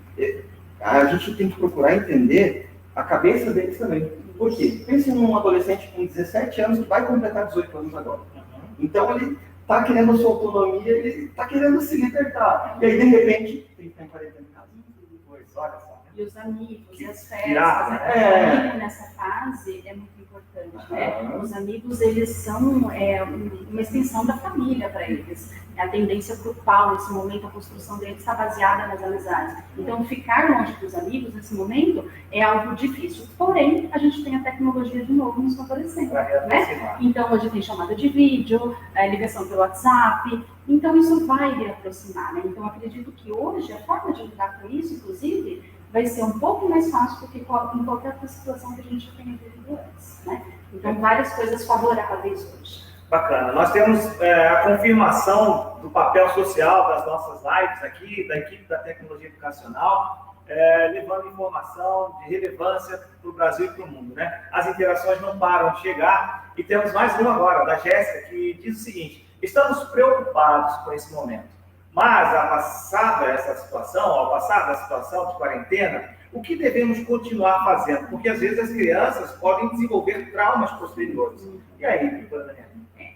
a gente tem que procurar entender a cabeça deles também. Por quê? Pense num adolescente com 17 anos que vai completar 18 anos agora. Então ele está querendo a sua autonomia, ele está querendo se libertar. E aí, de repente, ele está em quarentena em casa. Olha só. E os amigos, e as festas, a nessa fase é muito importante, né? Os amigos, eles são uma extensão da família para eles. A tendência grupal, nesse momento, a construção deles está baseada nas amizades. Então, ficar longe dos amigos, nesse momento, é algo difícil. Porém, a gente tem a tecnologia de novo nos adolescentes, né? Então, hoje tem chamada de vídeo, ligação pelo WhatsApp. Então, isso vai lhe aproximar, né? Então, acredito que hoje, a forma de lidar com isso, inclusive, vai ser um pouco mais fácil do que em qualquer outra situação que a gente tenha vivido antes, né? Então, várias coisas favoráveis hoje. Bacana. Nós temos a confirmação do papel social das nossas lives aqui, da equipe da Tecnologia Educacional, levando informação de relevância para o Brasil e para o mundo, né? As interações não param de chegar e temos mais uma agora, da Jéssica, que diz o seguinte: estamos preocupados com esse momento. Mas, ao passar da situação de quarentena, o que devemos continuar fazendo? Porque, às vezes, as crianças podem desenvolver traumas posteriores. E aí, doutora Daniela?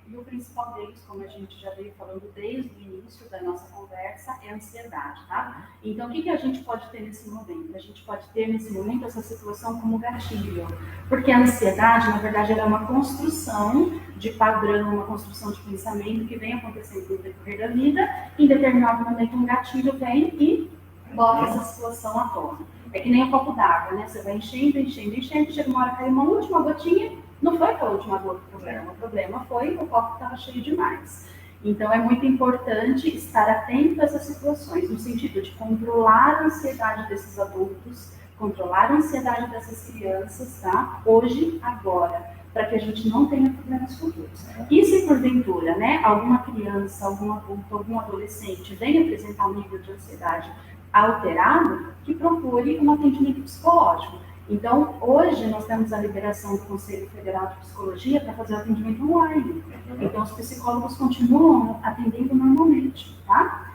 E o principal deles, como a gente já veio falando desde o início da nossa conversa, é a ansiedade, tá? Então, o que a gente pode ter nesse momento? A gente pode ter, nesse momento, essa situação como gatilho. Porque a ansiedade, na verdade, ela é uma construção de padrão, uma construção de pensamento que vem acontecendo no decorrer da vida. Em determinado momento, um gatilho vem e bota essa situação à tona. É que nem um copo d'água, né? Você vai enchendo, chega uma hora que cai uma última gotinha. Não foi a última gota do problema. O problema foi o copo que estava cheio demais. Então, é muito importante estar atento a essas situações, no sentido de controlar a ansiedade desses adultos, controlar a ansiedade dessas crianças, tá? Hoje, agora. para que a gente não tenha problemas futuros. E se porventura, né, alguma criança, algum adulto, algum adolescente venha apresentar um nível de ansiedade alterado, que procure um atendimento psicológico. Então, hoje nós temos a liberação do Conselho Federal de Psicologia para fazer o atendimento online. Então, os psicólogos continuam atendendo normalmente, tá?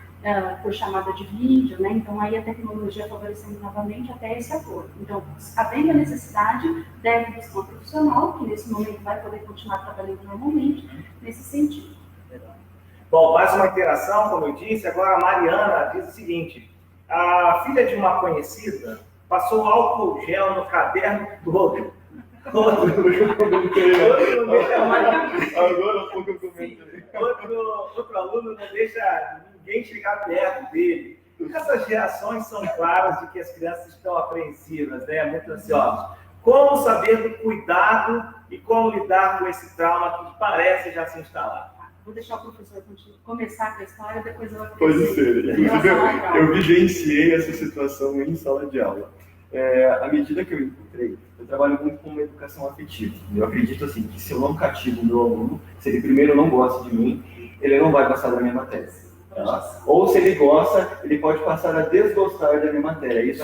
Por chamada de vídeo, né? Então, aí a tecnologia favorecendo novamente até esse acordo. Então, havendo a necessidade, deve buscar um profissional, que nesse momento vai poder continuar trabalhando normalmente, nesse sentido. Bom, mais uma interação, como eu disse. Agora a Mariana diz o seguinte: a filha de uma conhecida passou álcool gel no caderno todo. Agora há pouco eu comentei. Outro aluno não deixa ninguém chegar perto dele. Essas reações são claras de que as crianças estão apreensivas, né? Muito ansiosas. Como saber do cuidado e como lidar com esse trauma que parece já se instalar? Vou deixar o professor começar com a história, depois eu vou Pode ser. Eu vivenciei essa situação em sala de aula. À medida que eu encontrei, eu trabalho muito com uma educação afetiva. Eu acredito assim, que se eu não cativo o meu aluno, se ele primeiro não gosta de mim, ele não vai passar da minha matéria. Tá? Ou se ele gosta, ele pode passar a desgostar da minha matéria. Isso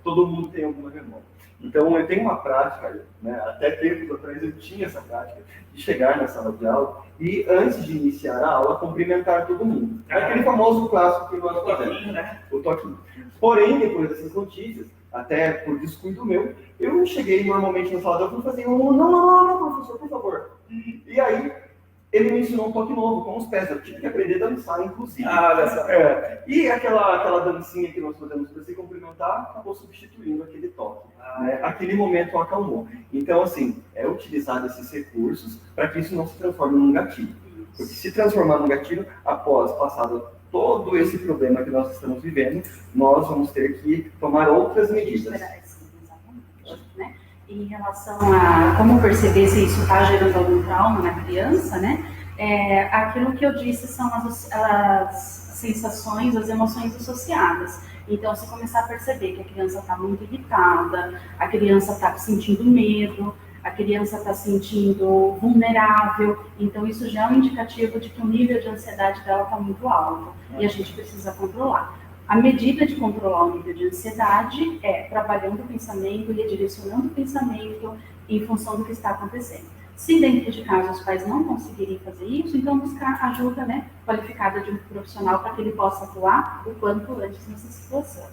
todo mundo tem alguma memória. Então eu tenho uma prática, né? Até tempos atrás eu tinha essa prática de chegar na sala de aula e antes de iniciar a aula cumprimentar todo mundo. É aquele famoso clássico que nós fazemos, né? O toquinho. Porém, depois dessas notícias, até por descuido meu, eu cheguei normalmente na sala de aula e falei assim, não, professor, por favor. E aí, ele me ensinou um toque novo, com os pés. Eu tive que aprender a dançar, inclusive. Olha só. E aquela dancinha que nós fazemos para se cumprimentar, acabou substituindo aquele toque. Né? Aquele momento acalmou. Então, assim, é utilizar esses recursos para que isso não se transforme num gatilho. Porque se transformar num gatilho, após passado todo esse problema que nós estamos vivendo, nós vamos ter que tomar outras medidas. Exatamente, né? Em relação a como perceber se isso está gerando algum trauma na criança, né? Aquilo que eu disse são as sensações, as emoções associadas. Então, se começar a perceber que a criança está muito irritada, a criança está sentindo medo, a criança está se sentindo vulnerável, então isso já é um indicativo de que o nível de ansiedade dela está muito alto e a gente precisa controlar. A medida de controlar o nível de ansiedade é trabalhando o pensamento e redirecionando o pensamento em função do que está acontecendo. Se dentro de casa os pais não conseguirem fazer isso, então buscar ajuda, né, qualificada de um profissional para que ele possa atuar o quanto antes nessa situação.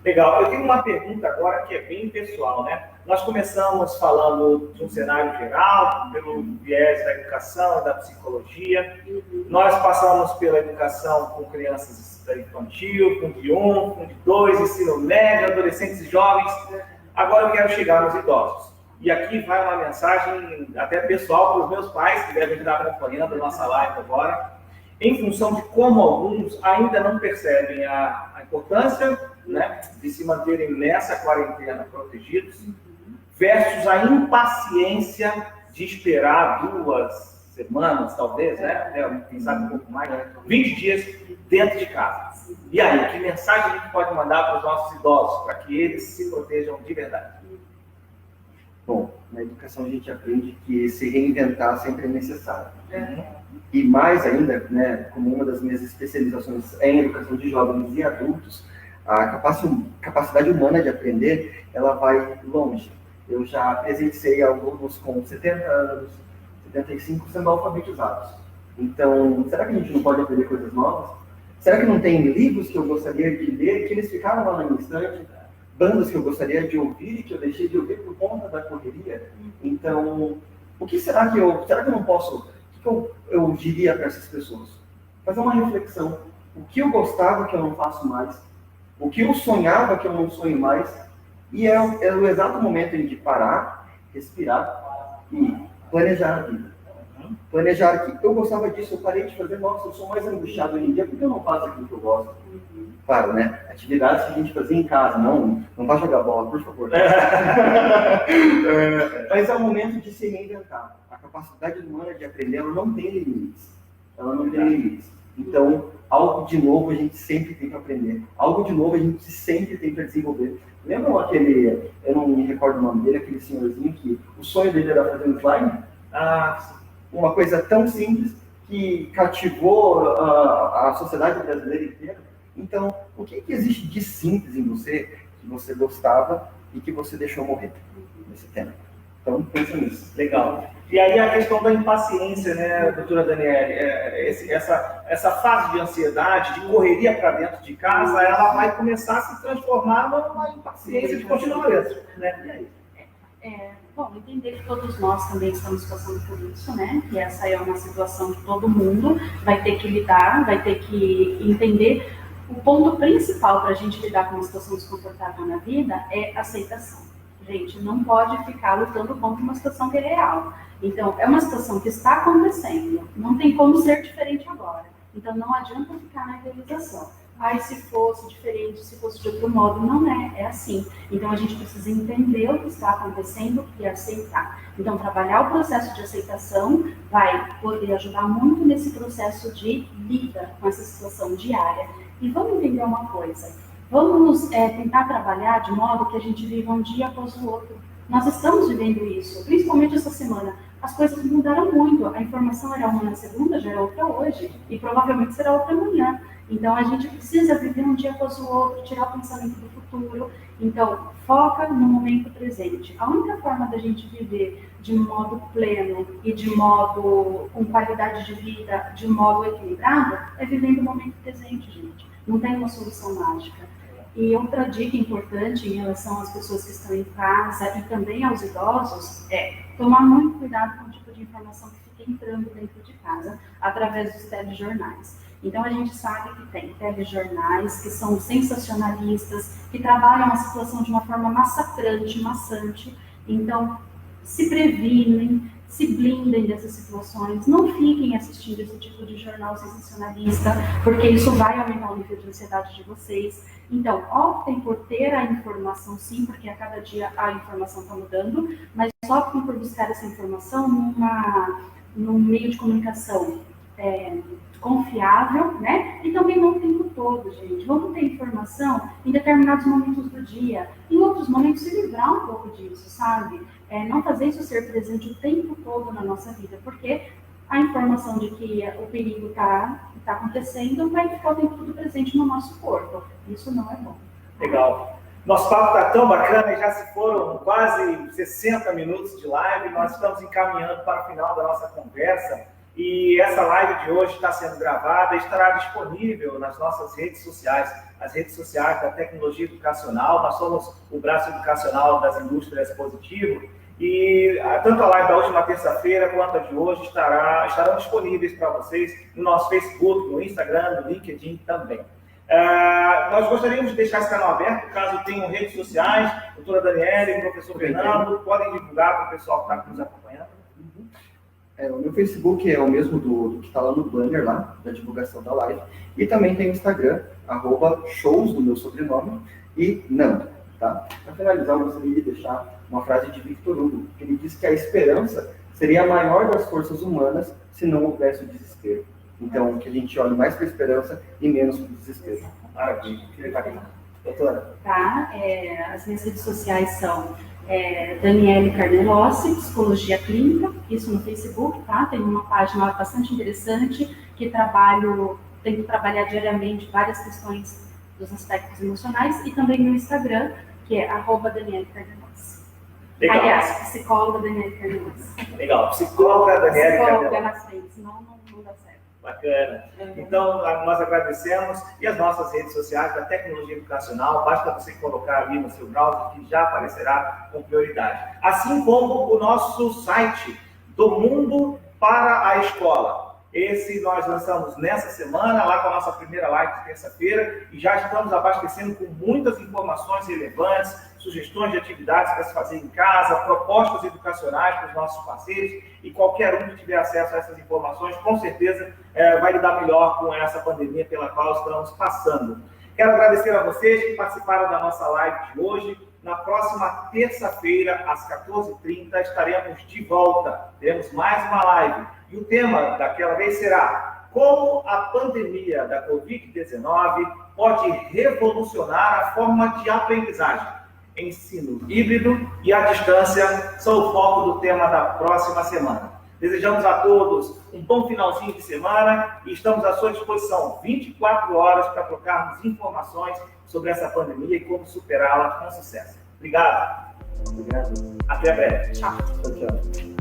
Legal. Eu tenho uma pergunta agora que é bem pessoal, né? Nós começamos falando de um cenário geral, pelo viés da educação e da psicologia. Nós passamos pela educação com crianças da infantil, com de 1, com de 2, ensino médio, adolescentes e jovens. Agora eu quero chegar nos idosos. E aqui vai uma mensagem até pessoal para os meus pais, que devem estar acompanhando a nossa live agora, em função de como alguns ainda não percebem a importância, né, de se manterem nessa quarentena protegidos, versus a impaciência de esperar 2 semanas, talvez, né? Quem sabe um pouco mais, 20 dias dentro de casa. E aí, que mensagem a gente pode mandar para os nossos idosos, para que eles se protejam de verdade? Bom, na educação a gente aprende que se reinventar sempre é necessário. E mais ainda, né, como uma das minhas especializações é em educação de jovens e adultos, a capacidade humana de aprender, ela vai longe. Eu já presenciei alunos com 70 anos, 75 sendo alfabetizados. Então, será que a gente não pode aprender coisas novas? Será que não tem livros que eu gostaria de ler, que eles ficaram lá na minha estante? Bandas que eu gostaria de ouvir e que eu deixei de ouvir por conta da correria? Então, o que será que eu não posso, o que eu diria para essas pessoas? Fazer uma reflexão. O que eu gostava que eu não faço mais? O que eu sonhava que eu não sonho mais? E é o exato momento de parar, respirar e planejar a vida. Planejar que eu gostava disso, eu parei de fazer, nossa, eu sou mais angustiado hoje em dia porque eu não faço aquilo que eu gosto. Claro, né? Atividades que a gente fazia em casa, não vai jogar bola, por favor. Mas é o momento de se reinventar. A capacidade humana de aprender, ela não tem limites. Ela não tem limites. Então, algo de novo a gente sempre tem que aprender. Algo de novo a gente sempre tem que desenvolver. Lembram aquele, eu não me recordo o nome dele, aquele senhorzinho que o sonho dele era fazer um slime? Uma coisa tão simples que cativou a sociedade brasileira inteira. Então, o que existe de simples em você, que você gostava e que você deixou morrer nesse tema? Então, pensa nisso. Legal. E aí a questão da impaciência, né, doutora Daniele? Essa fase de ansiedade, de correria para dentro de casa, ela vai começar a se transformar numa impaciência de continuar dentro, né? E aí? Bom, entender que todos nós também estamos passando por isso, né? Que essa é uma situação que todo mundo vai ter que lidar, vai ter que entender. O ponto principal para a gente lidar com uma situação desconfortável na vida é aceitação. Gente, não pode ficar lutando contra uma situação que é real. Então, é uma situação que está acontecendo, não tem como ser diferente agora. Então, não adianta ficar na idealização. Se fosse diferente, se fosse de outro modo, não é assim. Então, a gente precisa entender o que está acontecendo e aceitar. Então, trabalhar o processo de aceitação vai poder ajudar muito nesse processo de lida com essa situação diária. E vamos entender uma coisa, vamos tentar trabalhar de modo que a gente viva um dia após o outro. Nós estamos vivendo isso, principalmente essa semana. As coisas mudaram muito, a informação era uma na segunda, já é outra hoje, e provavelmente será outra amanhã. Então, a gente precisa viver um dia após o outro, tirar o pensamento do futuro. Então, foca no momento presente. A única forma da gente viver de modo pleno e de modo com qualidade de vida, de modo equilibrado, é vivendo o momento presente, gente. Não tem uma solução mágica. E outra dica importante em relação às pessoas que estão em casa e também aos idosos é tomar muito cuidado com o tipo de informação que fica entrando dentro de casa através dos telejornais. Então, a gente sabe que tem telejornais que são sensacionalistas, que trabalham a situação de uma forma massacrante, maçante. Então, se previnem, se blindem dessas situações, não fiquem assistindo esse tipo de jornal sensacionalista, porque isso vai aumentar o nível de ansiedade de vocês. Então, optem por ter a informação sim, porque a cada dia a informação está mudando, mas optem por buscar essa informação num meio de comunicação confiável, né? E também não o tempo todo, gente. Vamos ter informação em determinados momentos do dia, em outros momentos se livrar um pouco disso, sabe? Não fazer isso ser presente o tempo todo na nossa vida, porque a informação de que o perigo está acontecendo vai ficar o tempo todo presente no nosso corpo. Isso não é bom. Legal. Nosso papo está tão bacana, já se foram quase 60 minutos de live, nós estamos encaminhando para o final da nossa conversa. E essa live de hoje está sendo gravada e estará disponível nas nossas redes sociais, as redes sociais da Tecnologia Educacional. Nós somos o braço educacional das indústrias Positivo e tanto a live da última terça-feira quanto a de hoje estarão disponíveis para vocês no nosso Facebook, no Instagram, no LinkedIn também. Nós gostaríamos de deixar esse canal aberto, caso tenham redes sociais, doutora Daniele, professor Fernando, podem divulgar para o pessoal que está nos acompanhando. O meu Facebook é o mesmo do que está lá no banner, lá, da divulgação da live. E também tem o Instagram, @shows, do meu sobrenome, e Nando. Tá? Para finalizar, eu gostaria de deixar uma frase de Victor Hugo, que ele diz que a esperança seria a maior das forças humanas se não houvesse o desespero. Então, que a gente olhe mais para a esperança e menos para o desespero. Maravilha. Que legal. Doutora? Tá, as minhas redes sociais são Daniele Carnelossi, Psicologia Clínica, isso no Facebook, tá? Tem uma página lá bastante interessante que tento trabalhar diariamente várias questões dos aspectos emocionais e também no Instagram, que é @Daniele Carnelossi. Legal. Aliás, psicóloga Daniele Carnelossi. Legal, psicóloga Daniele Psicóloga Carnelossi. na frente, senão não dá certo. Bacana. Então, nós agradecemos. E as nossas redes sociais da Tecnologia Educacional, basta você colocar ali no seu browser que já aparecerá com prioridade. Assim como o nosso site, Do Mundo para a Escola. Esse nós lançamos nessa semana, lá com a nossa primeira live de terça-feira, e já estamos abastecendo com muitas informações relevantes, sugestões de atividades para se fazer em casa, propostas educacionais para os nossos parceiros, e qualquer um que tiver acesso a essas informações, com certeza vai lidar melhor com essa pandemia pela qual estamos passando. Quero agradecer a vocês que participaram da nossa live de hoje. Na próxima terça-feira, às 14h30, estaremos de volta. Teremos mais uma live. E o tema daquela vez será: como a pandemia da Covid-19 pode revolucionar a forma de aprendizagem. Ensino híbrido e à distância são o foco do tema da próxima semana. Desejamos a todos um bom finalzinho de semana e estamos à sua disposição 24 horas para trocarmos informações sobre essa pandemia e como superá-la com sucesso. Obrigado. Obrigado. Até breve. Tchau. Tchau, tchau.